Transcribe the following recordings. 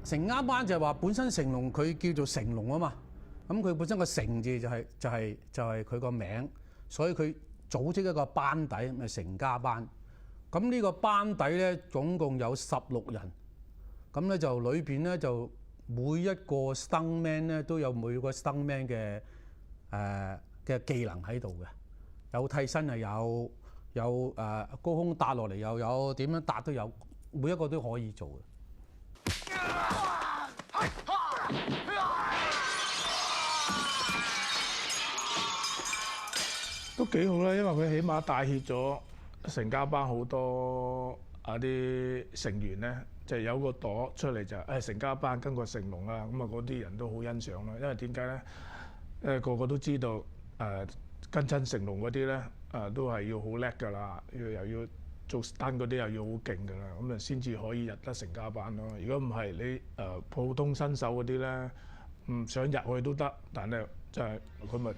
成家班就係話本身成龍佢叫做成龍啊嘛，咁佢本身個成字就係佢個名，所以佢組織一個班底咪成家班。咁呢個班底咧總共有16人，咁咧就裏邊咧就每一個 stuntman 咧都有每個 stuntman 嘅技能喺度嘅，有替身係有高空搭落嚟又有點樣搭都有，每一個都可以做嘅。都幾好啦，因為佢起碼帶挈咗成家班好多啲成員咧，就有個朵出嚟就成家班跟個成龍啦，咁啊嗰啲人都好欣賞啦。因為點解咧？個個都知道跟親成龍嗰啲咧都係要好叻㗎啦，又要做 stunt 嗰啲又要好勁㗎啦，咁啊先至可以入得成家班咯。如果唔係你普通新手嗰啲咧，唔想入去都得，但係就係佢咪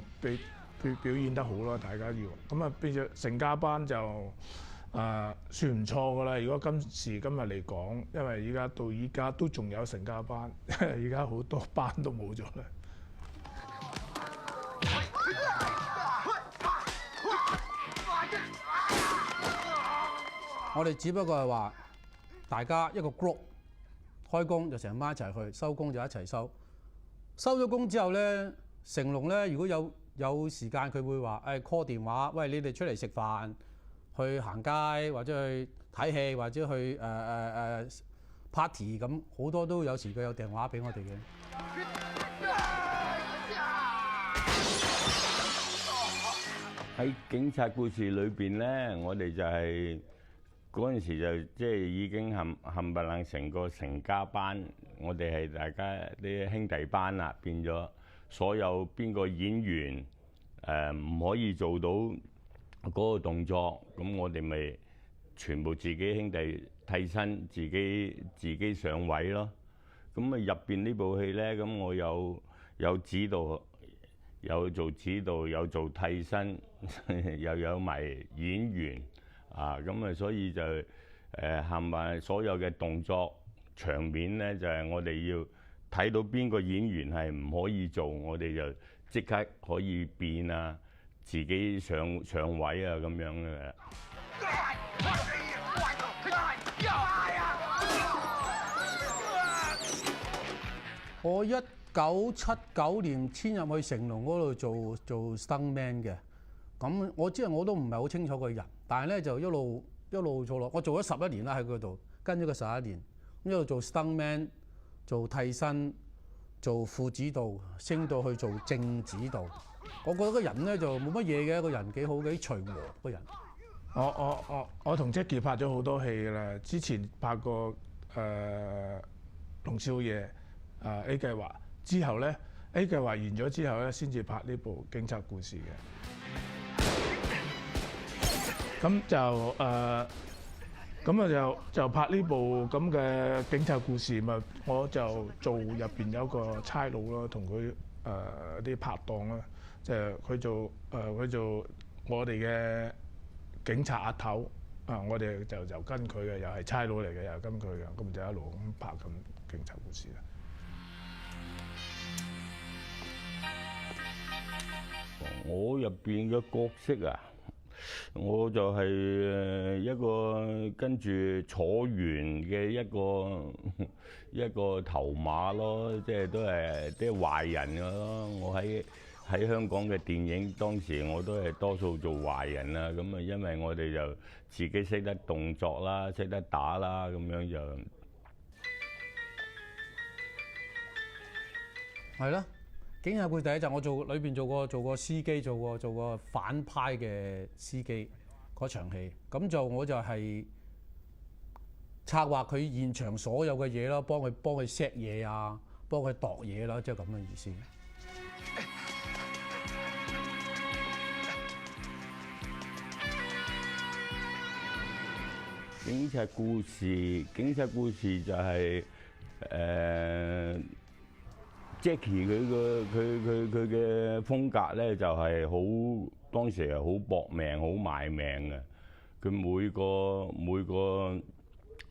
表現得好咯，大家要咁啊變咗成家班就算唔錯㗎啦。如果今時今日嚟講，因為依家到依家都仲有成家班，依家好多班都冇咗啦。我哋只不過係話大家一個 group 開工就成班一齊去，收工就一齊收。收咗工之後咧，成龍咧如果有時間，佢會話call 電話，喂，你哋出嚟食飯、去行街或者去睇戲或者去party 咁，好多都有時佢有電話俾我哋嘅。喺警察故事裏邊咧，我哋就係嗰陣時就即係已經冚唪唥成個成家班，我哋係大家啲兄弟班啦，變咗。所有邊個演員唔可以做到嗰個動作，咁我哋咪全部自己兄弟替身，自己上位咯。咁啊入邊呢部戲咧，咁我有指導，有做指導，有做替身，又有埋演員咁啊，所以就冚埋所有嘅動作場面咧，就係我哋要睇到邊個演員係唔可以做，我哋就即刻可以變啊，自己上位啊咁樣嘅。我1979年遷入去成龍嗰度做 stuntman 嘅，咁我都唔係好清楚個人，但係咧就一路做落，我做咗11年啦喺嗰度，跟咗佢11年，咁一路做 stuntman。做替身、做副指導，升到去做正指導。我覺得個人咧就冇乜嘢嘅，個人幾好，幾隨和個人。我同 Jackie 拍咗好多戲㗎啦，之前拍過龍少爺A 計劃，之後咧 A 計劃完咗之後咧，先至拍呢部警察故事嘅。咁就拍呢部咁嘅警察故事，咪我就做入邊有個差佬咯，同佢啲拍檔啦，即係佢做我哋嘅警察阿頭我哋就跟佢嘅，又係差佬嚟嘅，又跟佢嘅，咁就一路咁拍咁警察故事啦。我入邊嘅角色啊，我就係一個跟住楚原嘅一個頭馬咯，即係都係啲壞人㗎咯。我喺香港嘅電影當時我都係多數做壞人啦。咁啊，因為我哋就自己識得動作啦，識得打啦，咁樣就係咯。警察故事第一集我裏邊做過司機，做過反派嘅司機嗰場戲，咁我就係策劃佢現場所有嘅嘢啦，幫佢 set 嘢啊，幫佢度嘢啦，即係咁嘅意思。警察故事就係Jackie 佢嘅風格咧就係當時係好搏命、好賣命嘅。佢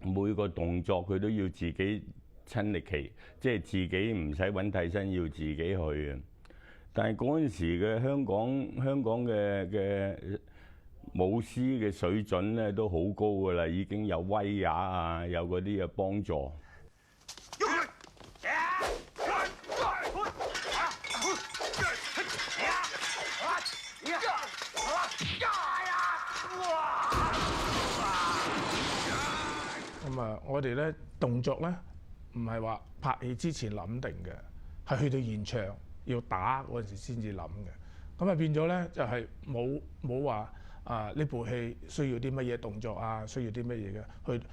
每個動作佢都要自己親歷其，即係自己唔使揾替身，要自己去嘅。但係嗰陣時嘅香港嘅舞獅嘅水準咧都好高㗎啦，已經有威亞啊，有嗰啲嘅幫助。咁啊，我哋咧動作咧唔係話拍戲之前諗定嘅，係去到現場要打嗰陣時先至諗嘅。咁啊變咗咧就係冇話呢部戲需要啲乜嘢動作啊，需要啲乜嘢嘅，去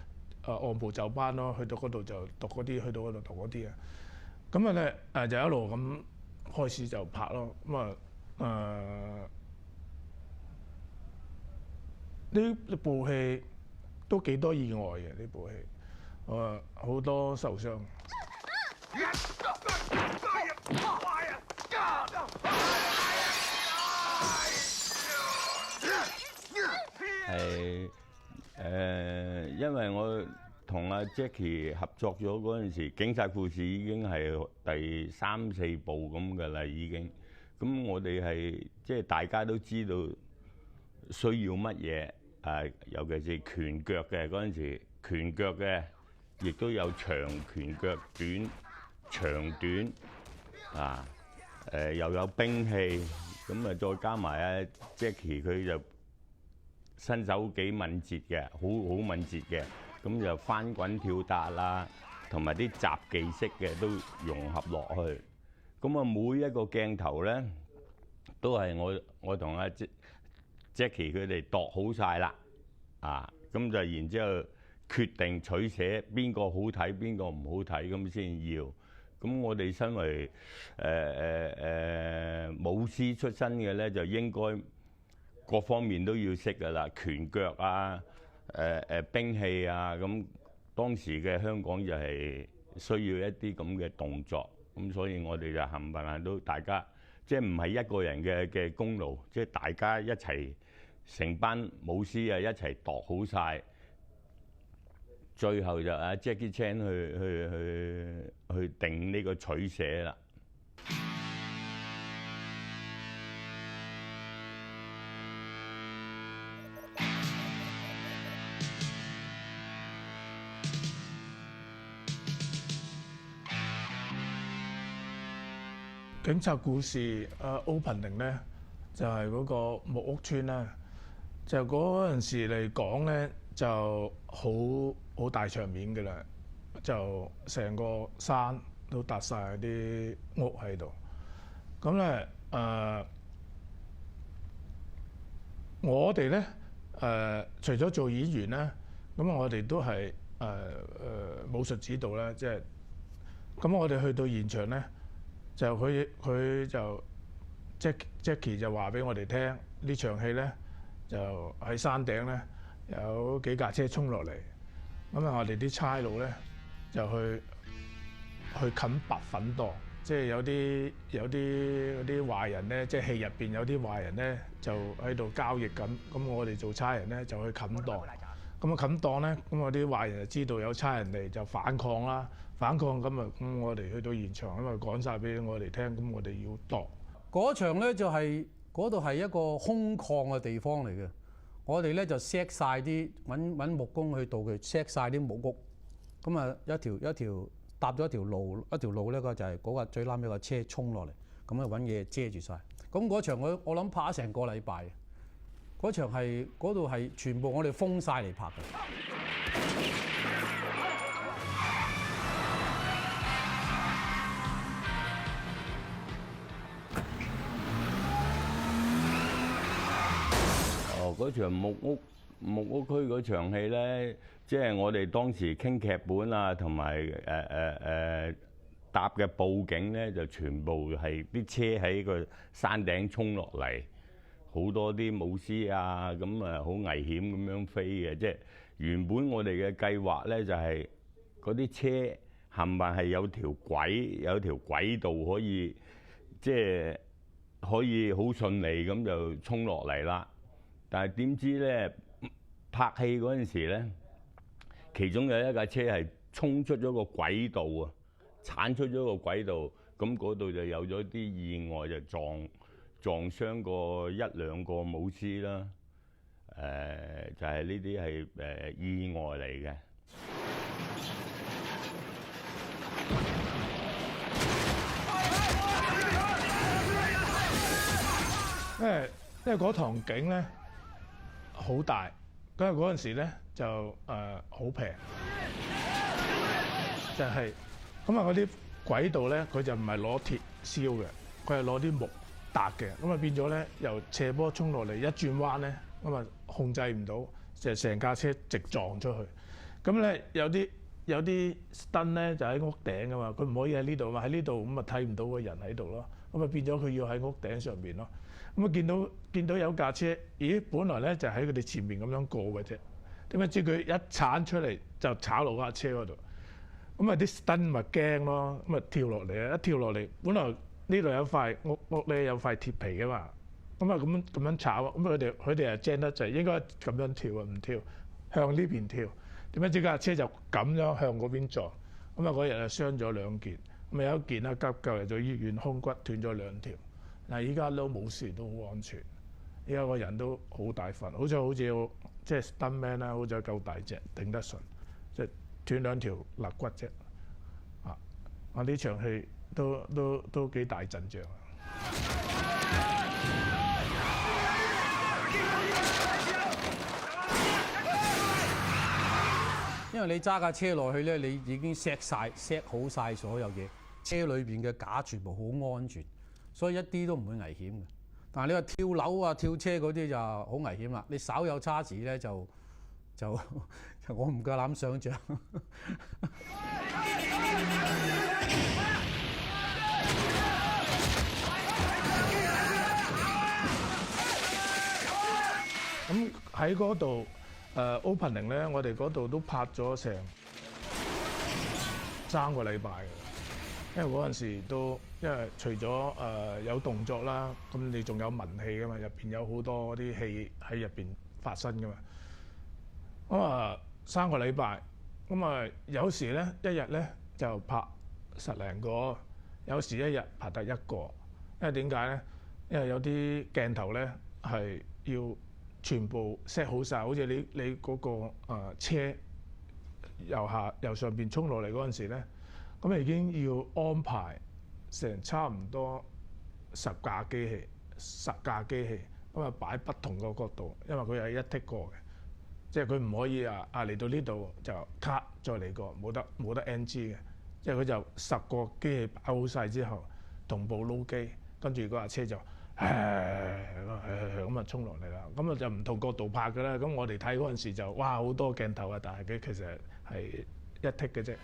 按部就班咯，去到嗰度就讀嗰啲，去到嗰度讀嗰啲啊。咁啊咧就一路咁開始就拍咯。咁呢部戲都幾多意外嘅，呢部戲，好多受傷。係因為我同阿 Jackie 合作咗嗰陣時，《警察故事》已經係第3、4部咁嘅啦，已經。咁我哋係即係大家都知道需要乜嘢。尤其是拳腳嘅嗰陣時，拳腳嘅亦都有長拳腳、長短啊，又有兵器，咁啊再加埋阿 Jackie 佢就身手幾敏捷嘅，好敏捷嘅，咁就翻滾跳達啦，同埋啲雜技式嘅都融合落去。咁啊每一個鏡頭咧，都係我同阿Jackie 佢哋度好晒啦，咁就然之後決定取捨邊個好睇，邊個唔好睇，咁先要。咁我哋身為舞獅出身嘅咧，就應該各方面都要識噶啦，拳腳啊，兵器啊，咁當時嘅香港就係需要一啲咁嘅動作，咁所以我哋就冚唪唥都大家。即係唔係一個人嘅功勞，即係大家一齊成班舞獅啊，一齊度好晒，最後就阿 Jackie Chan 去定呢個取捨啦。警察故事opening 咧就係嗰個木屋村啦，就嗰陣時嚟講咧就好大場面嘅啦，就成個山都搭晒啲屋喺度。咁咧我哋咧除咗做演員咧，咁我哋都係武術指導啦，即係咁我哋去到現場咧。就佢就 Jackie 就話俾我哋聽，呢場戲咧就喺山頂咧有幾架車衝落嚟，咁啊我哋啲差佬咧就去冚白粉檔，即係有啲嗰啲壞人咧，即係戲入邊有啲壞人咧就喺度交易緊，咁我哋做差人咧就去冚檔，咁啊冚檔咧，咁我啲壞人就知道有差人嚟就反抗啦。反抗咁啊！咁我哋去到現場，因為講晒俾我哋聽，咁我哋要度嗰場咧就係嗰度係一個空曠嘅地方嚟嘅。我哋咧就 set 晒啲揾木工去到佢 set 晒啲木屋，咁啊一條搭咗一條路咧，個就係嗰個最啱一個車衝落嚟，咁啊揾嘢遮住晒。咁嗰場我諗拍咗成個禮拜，嗰場係嗰度係全部我哋封晒嚟拍嘅。嗰場木屋區嗰場戲咧，即係我哋當時傾劇本啊，同埋搭嘅佈景咧，就全部係啲車喺個山頂衝落嚟，好多啲舞獅啊，咁啊好危險咁樣飛嘅。即係原本我哋嘅計劃咧，就係嗰啲車冚唪唥係有條軌道可以，即係可以好順利咁就衝落嚟啦。但係點知咧，拍戲嗰陣時咧，其中有一架車係衝出咗個軌道啊，鏟出咗個軌道，咁嗰度就有咗啲意外，就撞傷過1、2個舞獅啦。就係呢啲係意外嚟嘅。因為嗰堂景咧好大，因為嗰陣時咧就好平，就係咁啊！嗰啲軌道咧，佢就唔係攞鐵燒嘅，佢係攞啲木搭嘅，咁啊變咗咧由斜坡衝落嚟，一轉彎咧咁啊控制唔到，就成架車直撞出去。咁咧有啲燈咧就喺屋頂噶嘛，佢唔可以喺呢度嘛，喺呢度咁啊睇唔到個人喺度咯，咁啊變咗佢要喺屋頂上邊咯。咁啊見到有架車，咦？本來咧就喺佢哋前面咁樣過嘅啫，點解知佢一鏟出嚟就炒落架車嗰度？咁啊啲燈咪驚咯，咁啊跳落嚟啊！一跳落嚟，本來呢度有塊屋咧有塊鐵皮嘅嘛，咁啊咁樣炒，咁佢哋啊精得滯，應該咁樣跳啊，唔跳向呢邊跳，點解知架車就咁樣向嗰邊撞？咁啊嗰日啊傷咗2件，咁啊有一件啦急救嚟咗醫院，胸骨斷咗2條。嗱，依家都冇事，都好安全。依家個人都好大份，好似即係 stuntman 啦，好似夠大隻，頂得順，即係斷2條肋骨啫。啊！呢場戲都幾大陣仗啊！因為你揸架車落去咧，你已經 set 好晒所有嘢，車裏邊嘅架全部好安全。所以一啲都唔會危險嘅，但係你話跳樓啊、跳車嗰啲就好危險啦。你稍有差池咧，就我唔夠膽想像。咁喺嗰度opening 咧，我哋嗰度都拍咗成3個禮拜嘅。因為嗰陣時都，因為除咗有動作啦，咁你仲有文戲噶嘛，入邊有好多啲戲喺入邊發生噶嘛。咁啊3個禮拜，咁啊有時咧一日咧就拍10零個，有時一日拍得1個。因為點解咧？因為有啲鏡頭咧係要全部 set 好晒，好似你嗰個車由上邊衝落嚟嗰陣時咧。咁已經要安排成差唔多10架機器，咁啊擺不同個角度，因為佢係一剔過嘅，即係佢唔可以嚟到呢度就 cut 再嚟過，冇得 NG 嘅，即係佢就10個機器擺好晒之後，同步撈機，跟住嗰架車就咁啊衝落嚟啦，咁啊就唔同角度拍㗎啦。咁我哋睇嗰陣時就哇好多鏡頭啊，但係佢其實係一剔嘅啫。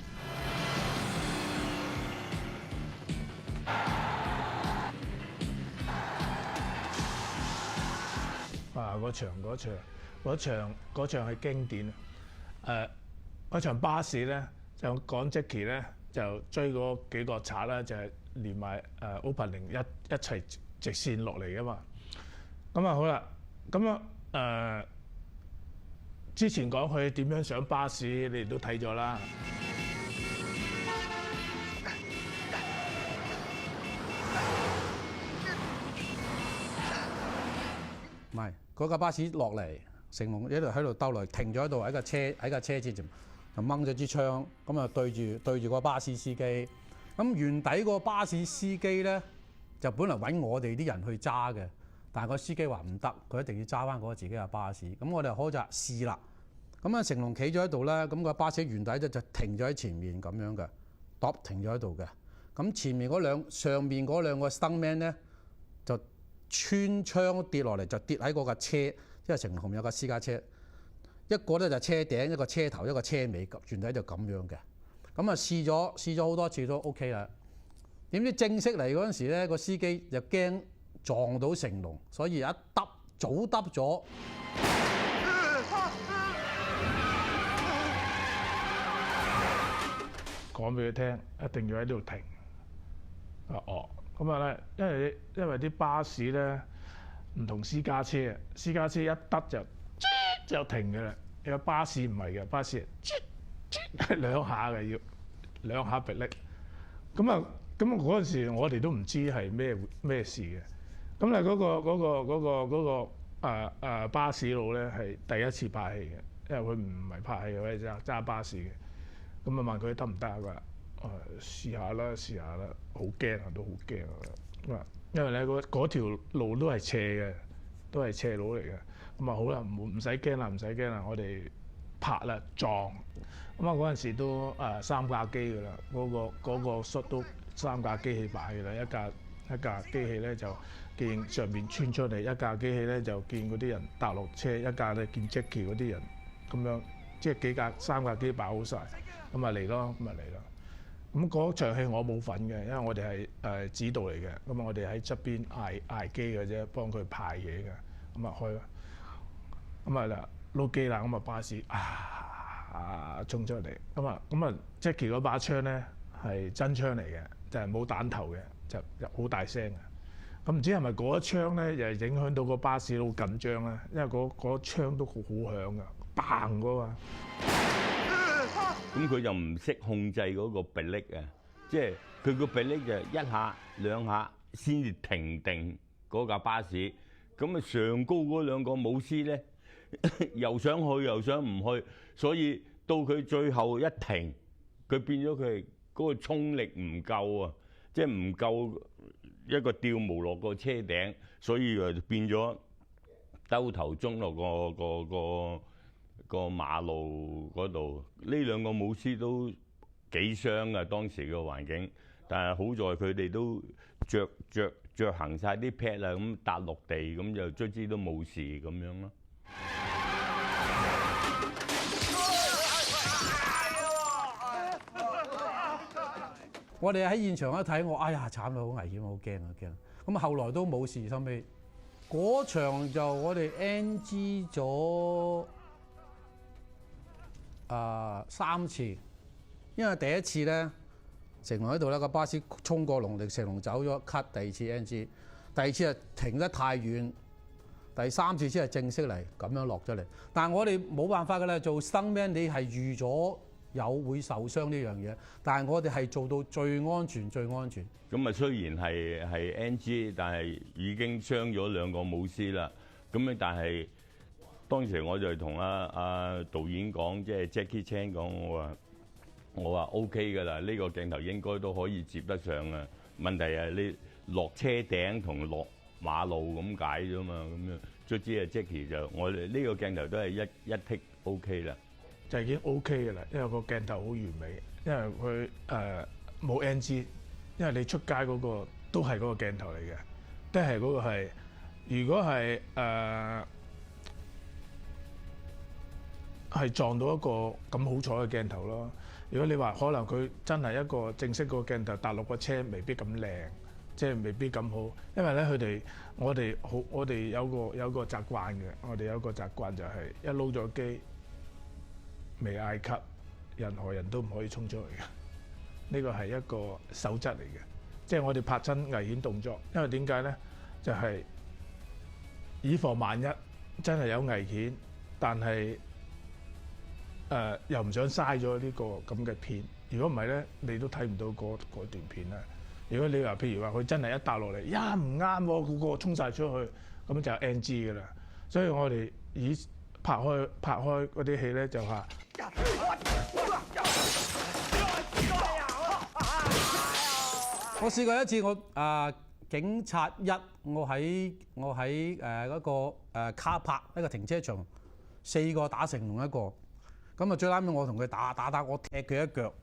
嗰場係經典啊！嗰場巴士咧就講 Jackie 咧就追嗰幾個賊啦，就係連埋opening 一齊直線落嚟噶嘛。咁啊好啦，咁之前講佢點樣上巴士，你哋都睇咗啦。唔係嗰架巴士落嚟，成龍喺度兜嚟，停咗喺度喺架車前就掹咗支槍，咁啊對住個巴士司機。咁原底個巴士司機咧就本來揾我哋啲人去揸嘅，但係個司機話唔得，佢一定要揸翻嗰個自己嘅巴士。咁我哋好就試啦。咁啊成龍企咗喺度咧，咁個巴士原底咧就停咗喺前面咁樣嘅，stop 停咗喺度嘅。咁前面上面嗰兩個 stuntman 咧就穿窗跌落嚟，就跌喺嗰架車，因為成龍有架私家車，一個咧就車頂，一個車頭，一個車尾，原底就咁樣嘅。咁啊試咗好多次都 OK 啦。點知正式嚟嗰陣時咧，個司機就驚撞到成龍，所以早揼咗。講俾佢聽，一定要喺呢度停。咁啊咧，因為啲巴士咧唔同私家車啊，私家車一得就停嘅啦。有巴士唔係嘅，巴士兩下嘅要兩下迫力。咁嗰陣時我哋都唔知係咩事嘅。咁啊嗰個巴士佬咧係第一次拍戲嘅，因為佢唔係拍戲嘅，佢係揸巴士嘅。咁啊問佢得唔得啊？佢話試下啦，好驚啊，都好驚啊！因為咧嗰條路都係斜嘅，都係斜路嚟嘅。咁啊好啦，唔使驚啦，我哋拍啦撞。咁啊嗰陣時都三架機㗎啦，嗰個 shot 都三架機器擺㗎啦，一架機器咧就見上面穿出嚟，一架機器咧就見嗰啲人搭落車，一架咧見 Jackie 嗰啲人咁樣，即係三架機擺好晒。咁啊嚟咯。咁嗰場戲我冇份嘅，因為我哋係指導嚟嘅，咁我哋喺側邊嗌機嘅啫，幫佢排嘢嘅。咁啊開啦，咁啊撈機啦，咁啊巴士衝出嚟，咁啊 Jackie 嗰把槍咧係真槍嚟嘅，就係冇彈頭嘅，就好大聲嘅。咁唔知係咪嗰一槍咧又影響到個巴士佬緊張咧？因為嗰槍都好響噶，bang嗰個。咁佢就唔識控制嗰個迫力啊！即係佢個迫力就一下兩下先至停定嗰架巴士。咁啊上高嗰兩個武師咧，又想去又想唔去，所以到佢最後一停，佢變咗佢嗰個衝力唔夠啊！即係唔夠一個吊毛落個車頂，所以就變咗兜頭中落個馬路嗰度。呢兩個武師都幾傷啊！當時嘅環境，但係好在佢哋都着行晒啲 pad 啊，咁搭落地，咁就卒之都冇事咁樣咯。我哋喺現場一睇，哎呀慘啦，好危險，好驚啊驚！咁後來都冇事，收尾嗰場就我哋 NG 咗3次，因為第一次咧，成龍喺度咧，個巴士衝過龍，成龍走咗 cut， 第二次 NG， 第二次係停得太遠，第三次先係正式嚟咁樣落咗嚟。但係我哋冇辦法㗎啦，做 stuntman 你係預咗有會受傷呢樣嘢，但係我哋係做到最安全。咁啊雖然係 NG， 但係已經傷咗兩個武師啦。咁咧但係當時我就同阿導演講，即係 Jackie Chan 講，我話 OK 㗎啦，呢個鏡頭應該都可以接得上啊。問題係你落車頂同落馬路咁解啫嘛，咁樣卒之啊 Jackie 就我哋呢個鏡頭都係一剔 OK 啦。就已經 OK 嘅啦，因為個鏡頭好完美，因為佢冇 NG， 因為你出街嗰個都係嗰個鏡頭嚟嘅，都係嗰個係。如果係撞到一個咁好彩嘅鏡頭咯。如果你話可能佢真係一個正式個鏡頭搭落個車，未必咁靚，即係未必咁好。因為咧我哋有個習慣嘅，我哋有個習慣就係一撈咗機。未嗌 cut， 任何人都唔可以衝出去嘅。呢個係一個守則嚟嘅，即係我哋拍親危險動作，因為點解咧？就係以防萬一真係有危險，但係又唔想嘥咗呢個咁嘅片。如果唔係咧，你都睇唔到嗰段片啦。如果你話譬如話佢真係一搭落嚟，唔啱喎，個個衝晒出去，咁就 NG 㗎啦。所以我哋拍開嗰啲戲咧，就話我試過一次，警察1，我喺嗰個卡柏一個停車場，4個打成龍一個，咁啊最撚尾我同佢打，我踢佢一腳，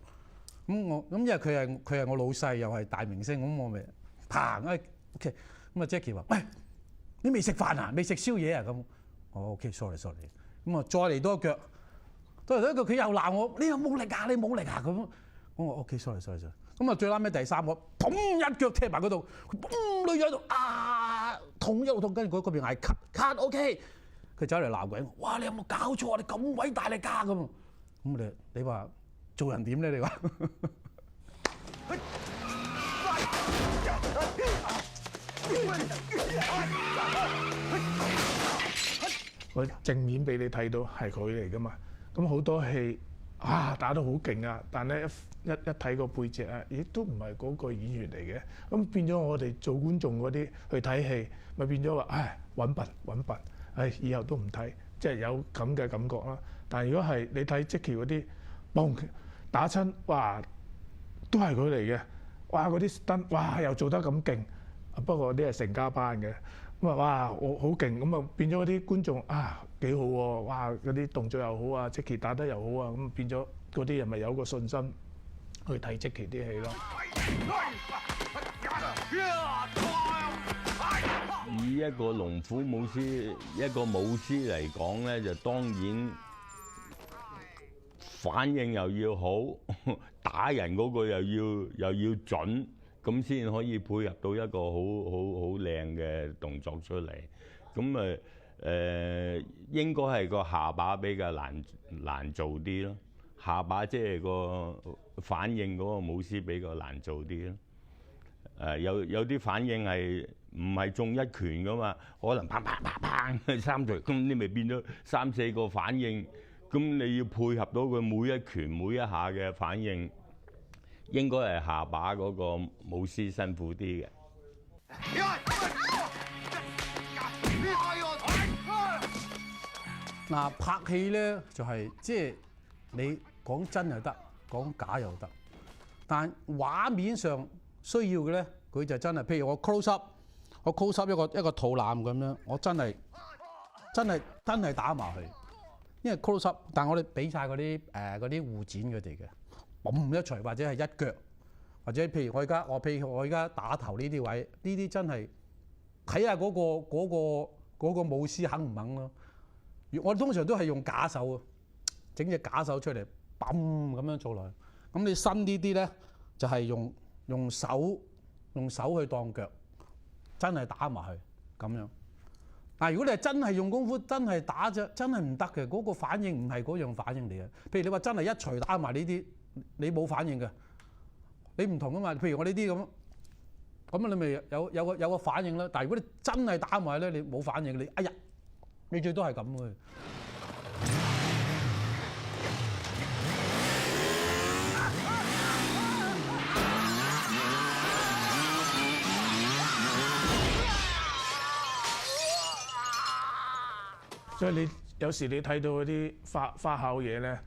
咁因為佢係我老細，又係大明星，咁我咪砰，OK，咁啊 Jackie 話：喂，你未食飯啊？未食宵夜啊？咁。OK，sorry，咁啊，再嚟多一腳，佢又鬧我，你有冇力啊？你冇力啊？咁，我話 OK，sorry，咁啊，最撚尾第3個，砰一腳踢埋嗰度，佢砰女咗喺度痛一路痛，跟住嗰邊嗌 cut，OK， 佢走嚟鬧鬼，哇！你有冇搞錯啊？你咁偉大力㗎咁，咁你話做人點咧？你話？我正面俾你睇到係佢嚟噶嘛，咁好多戲打得好勁啊！但咧一睇個背脊啊，亦都唔係嗰個演員嚟嘅。咁變咗我哋做觀眾嗰啲去睇戲，咪變咗話揾笨，以後都唔睇，即係有咁嘅感覺啦。但係如果係你睇積淇嗰啲，嘣打親，哇都係佢嚟嘅，哇嗰啲 stunt，哇又做得咁勁。不過啲係成家班嘅，咁哇我好勁，咁變咗嗰啲觀眾幾好喎，哇嗰啲動作又好啊，積淇打得又好啊，咁變咗嗰啲人咪有個信心去睇積淇啲戲咯。以一個龍虎武師，一個武師嚟講咧，就當然反應又要好，打人嗰個又要準，咁先可以配合到一個好靚嘅動作出嚟。咁應該係個下巴比較難做啲咯，下巴即係個反應嗰個武師比較難做啲咯。有啲反應係唔係中一拳噶嘛？可能砰砰砰砰三錘，咁你咪變咗3、4個反應。咁你要配合到佢每一拳每一下嘅反應，應該係下巴嗰個武師辛苦啲嘅。嗱，拍戲咧就係即係你講真又得，講假又得。但畫面上需要嘅咧，佢就真係，譬如我 close up 一個肚腩咁樣，我真係打埋去。因為 close up，但係我哋俾晒嗰啲護剪佢哋嘅，嘣一錘或者係一腳，或者譬如我而家打頭呢啲位，呢啲真係睇下嗰個武師肯唔肯咯。我通常都係用假手啊，整隻假手出嚟，嘣咁樣做落去。咁你新呢啲咧，就係用手去當腳，真係打埋去咁樣。但係如果你係真係用功夫，真係打啫，真係唔得嘅。嗰個反應唔係嗰樣反應嚟嘅。譬如你話真係一錘打埋呢啲，你冇反應嘅，你唔同啊嘛。譬如我呢啲咁你咪有個反應啦。但係如果你真係打埋咧，你冇反應，你你最多係咁嘅。所以你有時你睇到嗰啲花巧嘢咧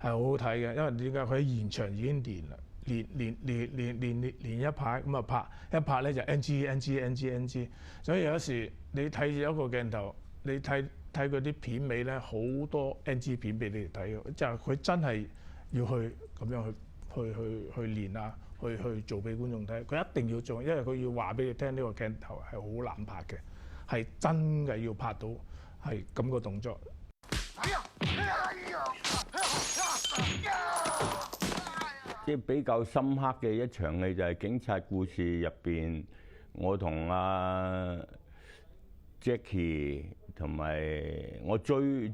係好好睇嘅，因為點解佢喺現場已經練啦，練一排咁啊拍咧就 NG， 所以有時你睇住一個鏡頭，你睇嗰啲片尾咧好多 NG 片俾你哋睇嘅，就係佢真係要去咁樣去練啊，去做俾觀眾睇，佢一定要做，因為佢要話俾你聽呢個鏡頭係好難拍嘅，係真嘅要拍到。係咁個動作。即係比較深刻嘅一場戲就係《警察故事》入邊，我同阿 Jackie 同埋我追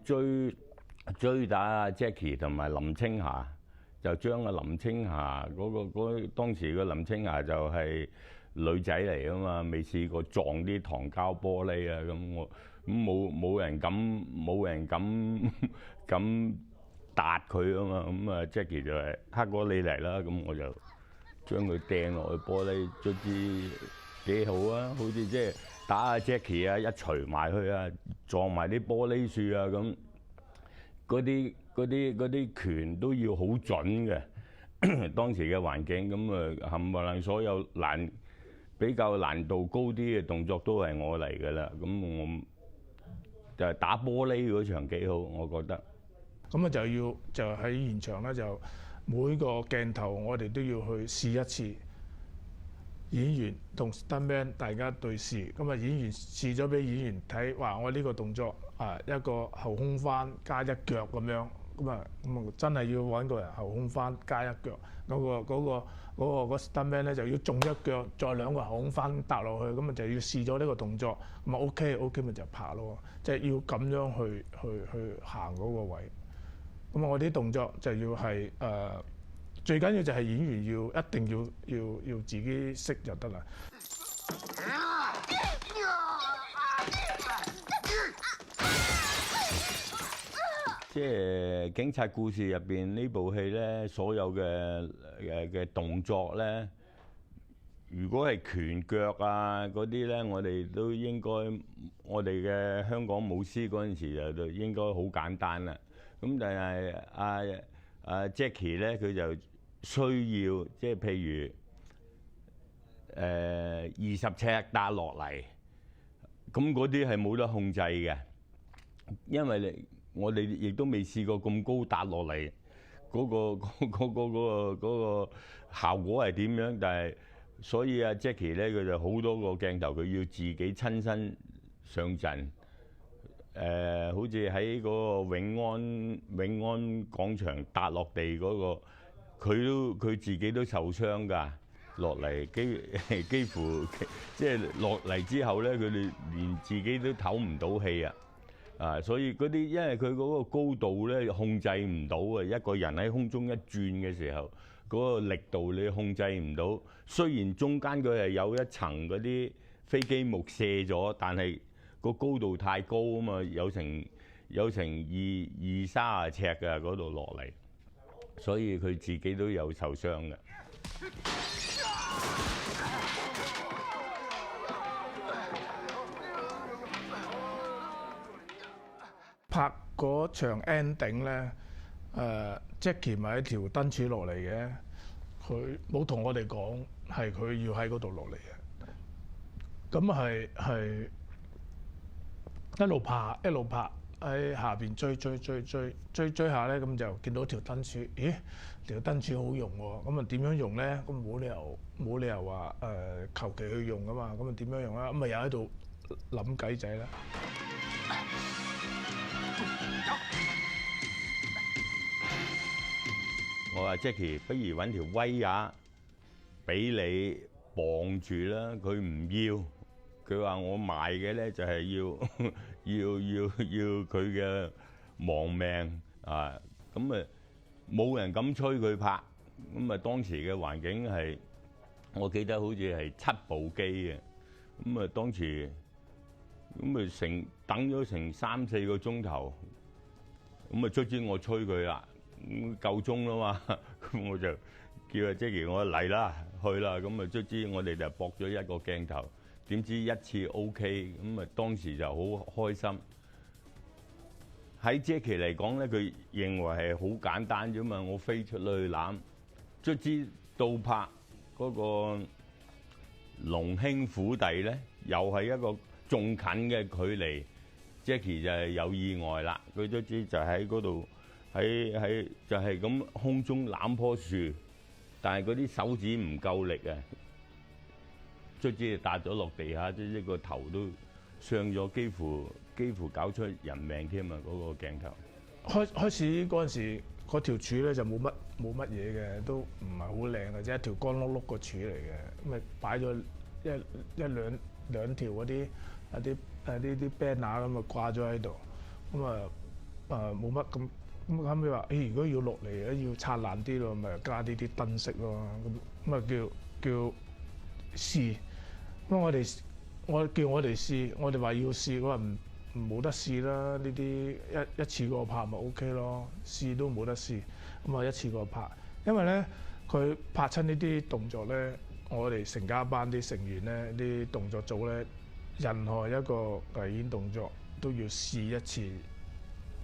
打阿 Jackie 同埋林青霞，就將阿林青霞嗰當時嘅林青霞就係女仔嚟啊嘛，未試過撞啲糖膠玻璃啊咁冇人敢搭佢啊嘛，咁啊 Jackie 就係黑哥你嚟啦，咁我就將佢掟落去玻璃，卒之幾好啊，好似即係打阿 Jackie 啊，一錘埋去啊，撞埋啲玻璃樹啊咁，嗰啲拳都要好準嘅，當時嘅環境咁啊冚唪唥所有比較難度高啲嘅動作都係我嚟㗎啦，咁我就係打玻璃嗰場幾好，我覺得。咁啊就喺現場咧，就每個鏡頭我哋都要去試一次。演員同 stuntman 大家對視，咁啊演員試咗俾演員睇，話我呢個動作一個後空翻加一腳咁樣，咁啊真係要揾個人後空翻加一腳，嗰個 stuntman 咧就要中一腳，再2個後空翻搭落去，咁啊就要試咗呢個動作，咁啊 OK 咪就拍咯，即係要咁樣去行嗰個位。咁啊我啲動作就要係最緊要就係演員一定要自己識就得啦。即係警察故事入邊呢部戲咧，所有嘅動作咧，如果係拳腳啊嗰啲咧，我哋都應該，我哋嘅香港武師嗰陣時就應該好簡單啦。咁但係阿 Jackie 咧，佢就需要即係譬如20尺打落嚟，咁嗰啲係冇得控制嘅，因為我哋亦都未試過咁高打落嚟，嗰個效果係點樣？但係所以阿 Jackie 咧，佢就好多個鏡頭，佢要自己親身上陣。好似喺嗰個永安廣場搭落地嗰個，佢自己都受傷㗎。落嚟幾乎即係落嚟之後咧，佢哋連自己都唞唔到氣啊！所以嗰啲因為佢嗰個高度咧控制唔到啊，一個人喺空中一轉嘅時候，嗰個力度你控制唔到。雖然中間佢係有一層嗰啲飛機木卸咗，但係個高度太高啊嘛，有成二三十尺㗎嗰度落嚟，所以佢自己都有受傷嘅。拍嗰場 ending 咧，Jackie 咪喺條燈柱落嚟嘅，佢冇同我哋講係佢要喺嗰度落嚟嘅，咁係一路拍喺下邊追下咧，咁就見到條燈柱，咦，條燈柱好用喎，咁啊點樣用咧？咁冇理由話求其去用噶嘛，咁啊點樣用啦？咁啊又喺度諗計仔啦。我話 Jackie， 不如揾條威亞俾你綁住啦。佢唔要，佢話我賣嘅咧就係要佢嘅亡命啊！咁啊冇人敢催佢拍。咁啊當時嘅環境係，我記得好似係7部機嘅。咁啊當時咁啊等咗成3-4個鐘頭，咁啊卒之我催佢啦。夠鐘啦嘛，咁我就叫阿 Jackie 我嚟啦，去啦，咁啊卒之我哋就駁咗一個鏡頭，點知一次 OK， 咁啊當時就好開心。喺 Jackie 嚟講咧，佢認為係好簡單啫嘛，我飛出去攬，卒之到拍嗰個龍兄虎弟咧，又係一個仲近嘅距離 ，Jackie 就係有意外啦，佢卒之就喺嗰度。喺就係咁空中攬棵樹，但係嗰啲手指唔夠力啊，卒之就搭咗落地下，即係個頭都傷咗，幾乎搞出人命添啊！嗰個鏡頭開始嗰陣時，嗰條柱咧就冇乜嘢嘅，都唔係好靚嘅啫，一條乾碌碌個柱嚟嘅，咁咪擺咗兩條嗰啲啲 banner 咁啊掛咗喺度，咁啊冇乜咁。咁後尾話，如果要落嚟咧，要燦爛啲咯，咪加啲燈飾咯。咁啊叫試。咁我叫我哋試，我哋話要試，佢話冇得試啦。呢啲一次過拍咪 OK 咯，試都冇得試。咁啊一次過拍，因為咧佢拍親呢啲動作咧，我哋成家班啲成員咧，啲動作組咧，任何一個危險動作都要試一次。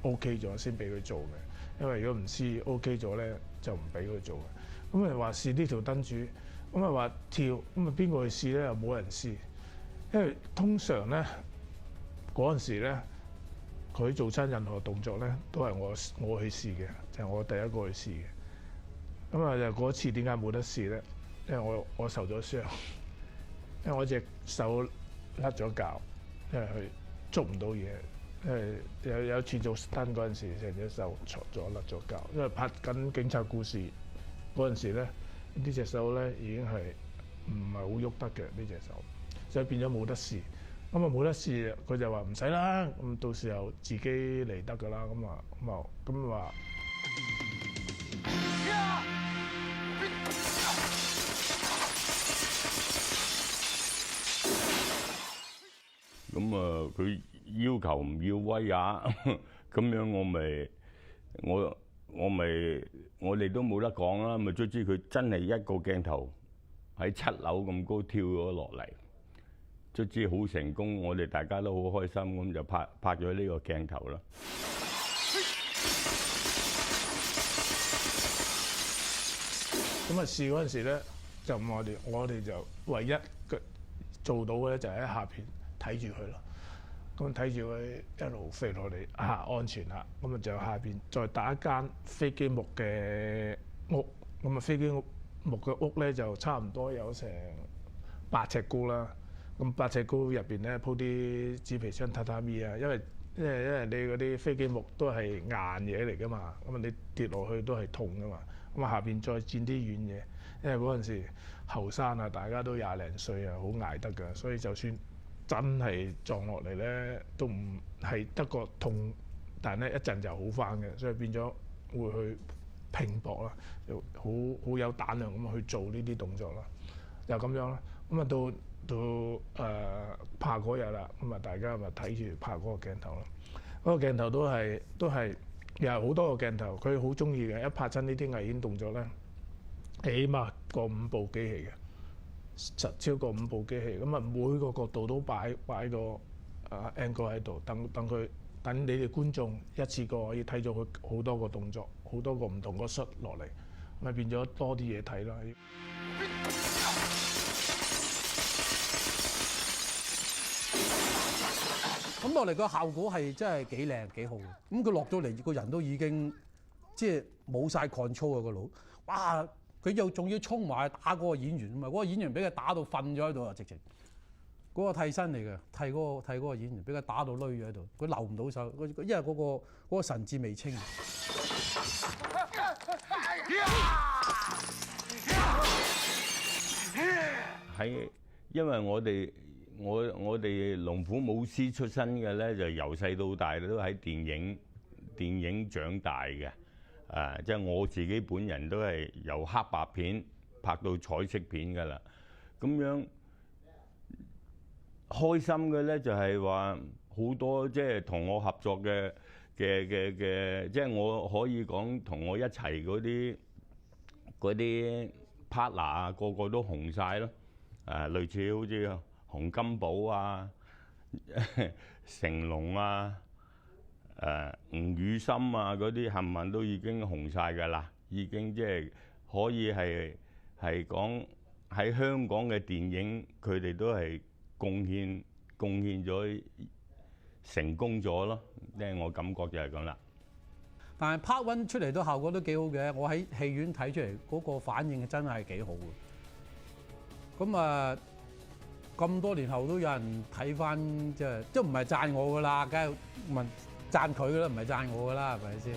OK 咗先俾佢做嘅，因為如果唔試 OK 咗咧，就唔俾佢做嘅。咁咪話試呢條燈柱，咁咪話跳，咁咪邊個去試咧？又冇人試，因為通常咧嗰陣時咧，佢做親任何動作咧，都係我去試嘅，就係我第一個去試嘅。咁啊，就嗰次點解冇得試咧？因為我受咗傷，因為我隻手甩咗臼，因為佢捉唔到嘢。有次做 stunt 嗰陣時，成隻手挫咗甩咗臼，因為拍緊警察故事嗰陣時咧，呢隻手咧已經係唔係好喐得嘅呢隻手，所以變咗冇得試。咁啊冇得試，佢就話唔使啦，咁到時候自己嚟得㗎啦。咁話。咁啊，佢要求唔要威亞，咁樣我咪我哋都冇得講啦，咪卒之佢真係一個鏡頭喺7樓咁高跳咗落嚟，卒之好成功，我哋大家都好開心，咁就拍咗呢個鏡頭啦。咁啊試嗰陣時咧，就我哋就唯一做到嘅咧，就喺下邊睇住佢咯。咁睇住佢一路飛落嚟安全啦。咁啊就下邊再打一間飛機木嘅屋。咁啊飛機木嘅屋咧就差唔多有成8尺高啦。咁8尺高入邊咧鋪啲紙皮箱榻榻米啊，因為你嗰啲飛機木都係硬嘢嚟噶嘛，咁啊你跌落去都係痛噶嘛。咁啊下邊再墊啲軟嘢，因為嗰陣時後生啊，大家都20零歲啊，好捱得㗎，所以就算真係撞落嚟咧，都唔係得個痛，但係咧一陣就好翻嘅，所以變咗會去拼搏啦，就好有膽量咁去做呢啲動作啦，就咁樣啦。咁啊到拍嗰日啦，咁啊大家咪睇住拍嗰個鏡頭啦。嗰個鏡頭都係又係好多個鏡頭，佢好中意嘅。一拍親呢啲危險動作咧，起碼過5部機器嘅，超過5部機器。咁啊每個角度都擺個angle 喺度，等你哋觀眾一次過可以睇咗佢好多個動作，好多個唔同個 shot 落嚟，咪變咗多啲嘢睇啦。咁落嚟個效果係真係幾靚幾好嘅。咁佢落到嚟個人都已經即係冇晒 control 啊個腦。哇！佢又仲要衝埋打嗰個演員啊嘛，嗰個演員俾佢打到瞓咗喺度啊！直情嗰個替身嚟嘅，替嗰個演員俾佢打到攣咗喺度，佢留唔到手，因為嗰個神志未清。因為我哋龍虎武師出身嘅咧，就由細到大都喺電影長大嘅。即係我自己本人都係由黑白片拍到彩色片㗎啦。咁樣開心嘅咧就係話好多即係同我合作嘅，即係我可以講同我一齊嗰啲 partner 啊，個個都紅晒咯。類似好似洪金寶啊、成龍啊、吳宇森啊嗰啲冚唪唥都已經紅晒㗎啦，已經即係可以係講喺香港嘅電影，佢哋都係貢獻咗成功咗咯，即係我感覺就係咁啦。但係 Part 1出嚟都效果都幾好嘅，我喺戲院睇出嚟嗰個反應真係幾好嘅。咁啊〜咁多年後都有人睇翻，即係唔係讚我噶啦，梗係問讚佢噶啦，唔係讚我噶啦，係咪先？